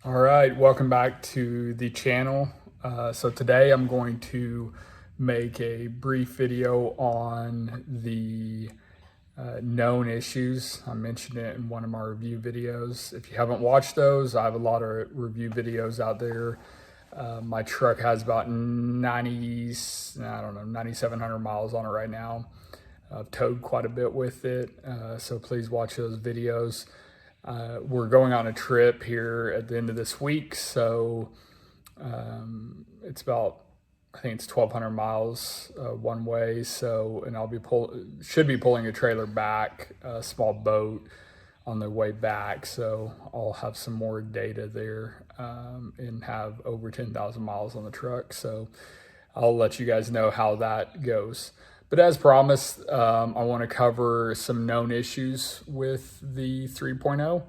All right, welcome back to the channel. So today I'm going to make a brief video on the known issues. I mentioned it in one of my review videos. If you haven't watched those, I have a lot of review videos out there. My truck has about 9,700 miles on it right now. I've towed quite a bit with it, so please watch those videos. We're going on a trip here at the end of this week, so it's about, I think it's 1,200 miles one way. So, and should be pulling a trailer back, a small boat on the way back. So I'll have some more data there and have over 10,000 miles on the truck. So I'll let you guys know how that goes. But as promised, I want to cover some known issues with the 3.0.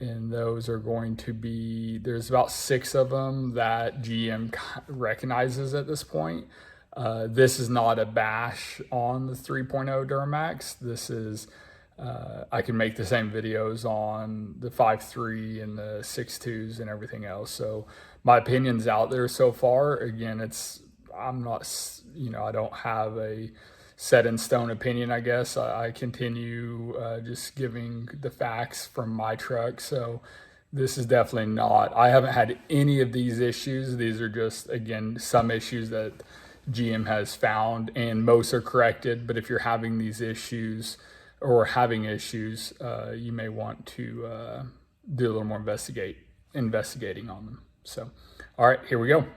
And those are going to be, there's about 6 of them that GM recognizes at this point. This is not a bash on the 3.0 Duramax. This is, I can make the same videos on the 5.3 and the 6.2s and everything else. So my opinion's out there so far. Again, I'm not, I don't have a set in stone opinion, I guess. I continue just giving the facts from my truck. So this is definitely not, I haven't had any of these issues. These are just, again, some issues that GM has found, and most are corrected. But if you're having these issues or having issues, you may want to do a little more investigating on them. So, all right, here we go.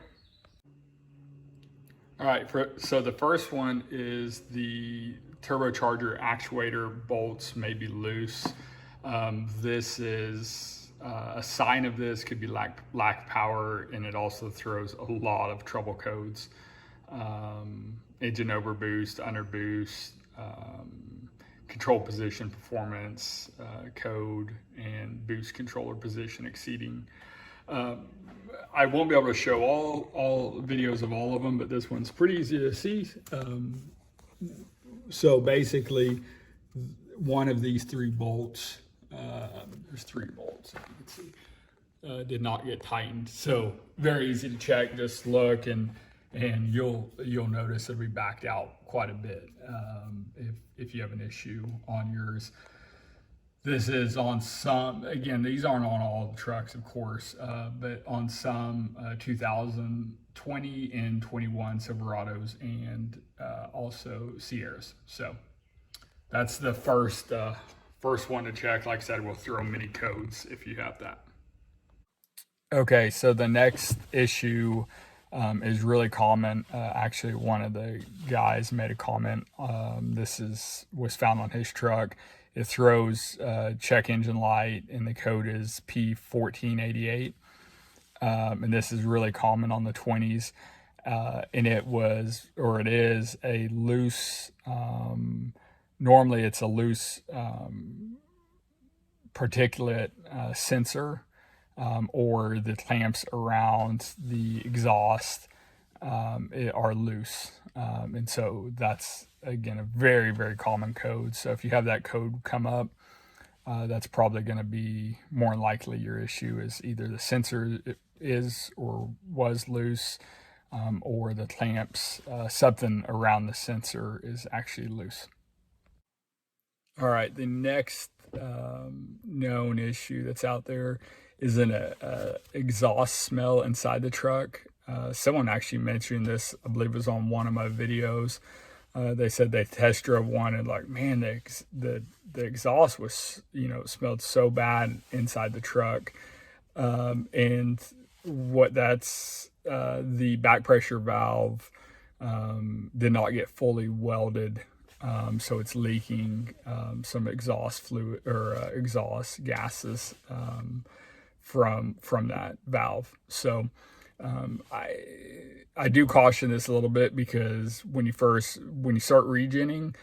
All right, so the first one is the turbocharger actuator bolts may be loose. This is a sign of this, could be lack power, and it also throws a lot of trouble codes. Engine overboost, underboost, control position performance code, and boost controller position exceeding. I won't be able to show all videos of all of them, but this one's pretty easy to see. So basically, one of these 3 bolts, there's 3 bolts, if you can see, did not get tightened. So very easy to check. Just look, and you'll notice it'll be backed out quite a bit if you have an issue on yours. This is on some, again, these aren't on all the trucks, of course, but on some 2020 and 21 Silverados and also Sierras. So that's the first one to check. Like I said, we'll throw mini codes if you have that. Okay, so the next issue is really common. Actually, one of the guys made a comment. This was found on his truck. It throws check engine light, and the code is P1488. And this is really common on the 20s. And it is a loose, normally it's a loose particulate sensor, or the clamps around the exhaust are loose. And so that's, again, a very, very common code. So if you have that code come up, that's probably going to be more than likely your issue is either the sensor is or was loose, or the clamps, something around the sensor is actually loose. All right, the next known issue that's out there is an exhaust smell inside the truck. Someone actually mentioned this, I believe it was on one of my videos. They said they test drove one and like, man, the exhaust was, smelled so bad inside the truck. And what that's, the back pressure valve did not get fully welded. So it's leaking some exhaust fluid or exhaust gases from that valve. So I do caution this a little bit, because when you start regenning,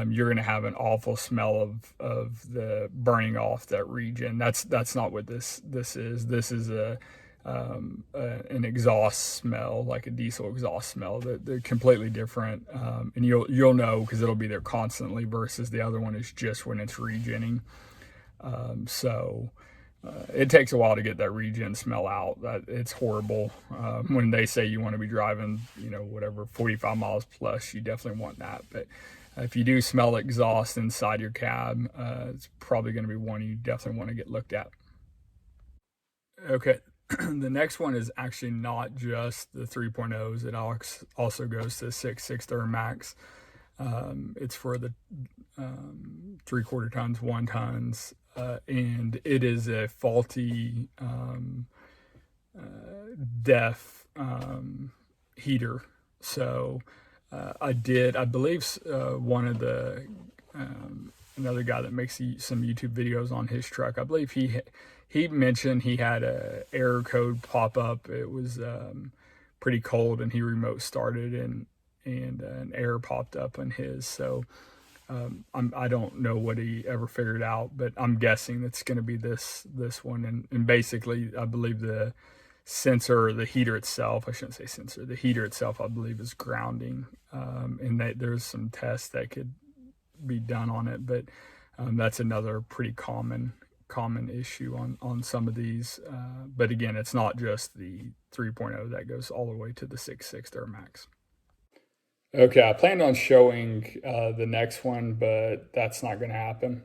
you're going to have an awful smell of the burning off that regen. That's not what this is. This is an exhaust smell, like a diesel exhaust smell. They're completely different, and you'll know because it'll be there constantly. Versus the other one is just when it's regenning. So it takes a while to get that regen smell out. It's horrible. When they say you want to be driving, whatever, 45 miles plus, you definitely want that. But if you do smell exhaust inside your cab, it's probably going to be one you definitely want to get looked at. Okay, the next one is actually not just the 3.0s. It also goes to 6.6 Duramax. It's for the 3/4 tons, 1 tons, and it is a faulty def heater. So I believe one of the another guy that makes some YouTube videos on his truck, I believe he mentioned he had a error code pop up. It was pretty cold, and he remote started, and an error popped up on his. So I don't know what he ever figured out, but I'm guessing it's going to be this one. And basically, I believe the sensor, the heater itself, I shouldn't say sensor, the heater itself, I believe, is grounding. And there's some tests that could be done on it, but that's another pretty common issue on some of these. But again, it's not just the 3.0 that goes all the way to the 6.6 Duramax. Okay, I planned on showing the next one, but that's not going to happen.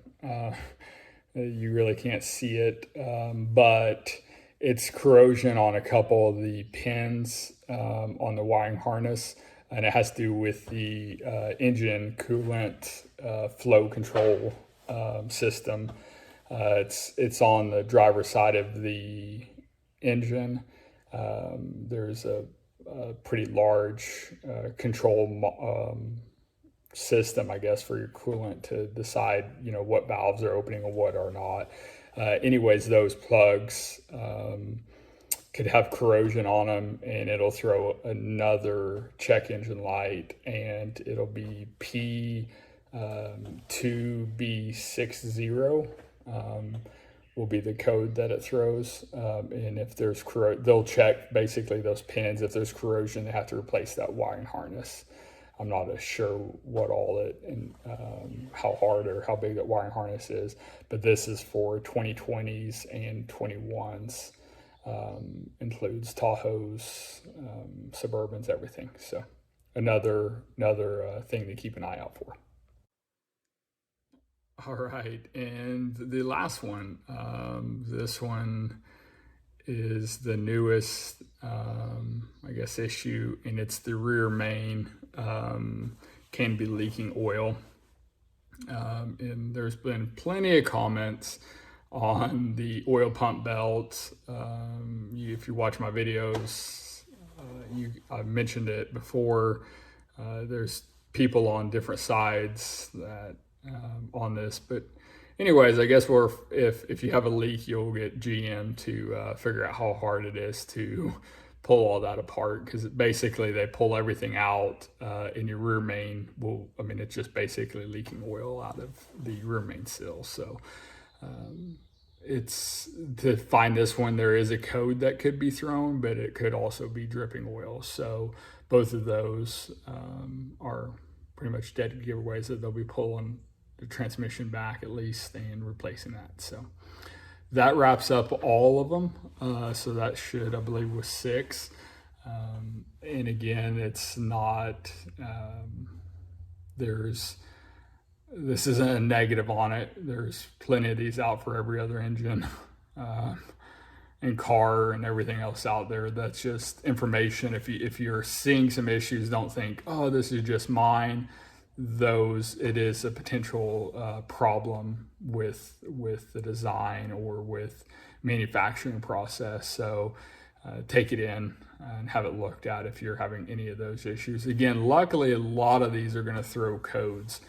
You really can't see it, but it's corrosion on a couple of the pins on the wiring harness, and it has to do with the engine coolant flow control system. It's on the driver's side of the engine. There's a pretty large control system, I guess, for your coolant to decide, what valves are opening and what are not. Anyways, those plugs could have corrosion on them, and it'll throw another check engine light, and it'll be P2B60. Will be the code that it throws, and if there's they'll check basically those pins. If there's corrosion, they have to replace that wiring harness. I'm not sure what all it and how hard or how big that wiring harness is, but this is for 2020s and 21s. Includes Tahoes, Suburbans, everything. So another thing to keep an eye out for. All right, and the last one, this one is the newest, I guess, issue, and it's the rear main can be leaking oil. And there's been plenty of comments on the oil pump belt. If you watch my videos, I've mentioned it before. There's people on different sides that on this, but anyways, I guess if you have a leak, you'll get GM to figure out how hard it is to pull all that apart, because basically they pull everything out, and your rear main it's just basically leaking oil out of the rear main seal. So it's to find this one, there is a code that could be thrown, but it could also be dripping oil. So both of those are pretty much dead giveaways that they'll be pulling the transmission back at least and replacing that. So that wraps up all of them. So that should, I believe, was 6. And again, it's not, this isn't a negative on it. There's plenty of these out for every other engine and car and everything else out there. That's just information. If you're seeing some issues, don't think, oh, this is just mine. It is a potential problem with the design or with manufacturing process. So take it in and have it looked at if you're having any of those issues. Again, luckily, a lot of these are going to throw codes.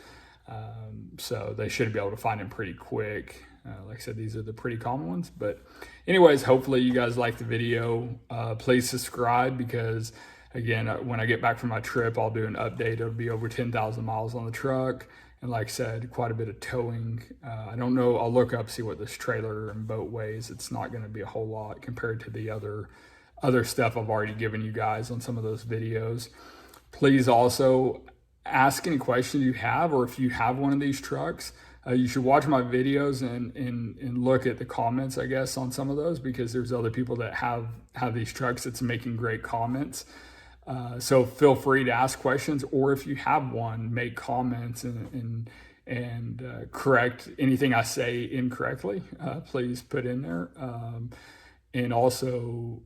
So they should be able to find them pretty quick. Like I said, these are the pretty common ones. But anyways, hopefully you guys like the video. Please subscribe, because again, when I get back from my trip, I'll do an update. It'll be over 10,000 miles on the truck. And like I said, quite a bit of towing. I don't know. I'll look up, see what this trailer and boat weighs. It's not going to be a whole lot compared to the other stuff I've already given you guys on some of those videos. Please also ask any questions you have, or if you have one of these trucks, You should watch my videos and look at the comments, I guess, on some of those, because there's other people that have these trucks that's making great comments. So feel free to ask questions, or if you have one, make comments and correct anything I say incorrectly. Please put in there. And also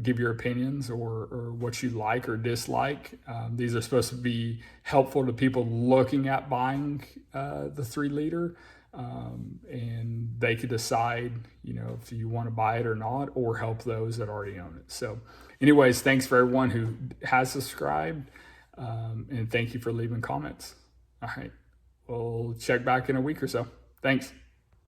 give your opinions or what you like or dislike. These are supposed to be helpful to people looking at buying the 3-liter, and they could decide, if you want to buy it or not, or help those that already own it. So anyways, thanks for everyone who has subscribed, and thank you for leaving comments. All right, we'll check back in a week or so. Thanks.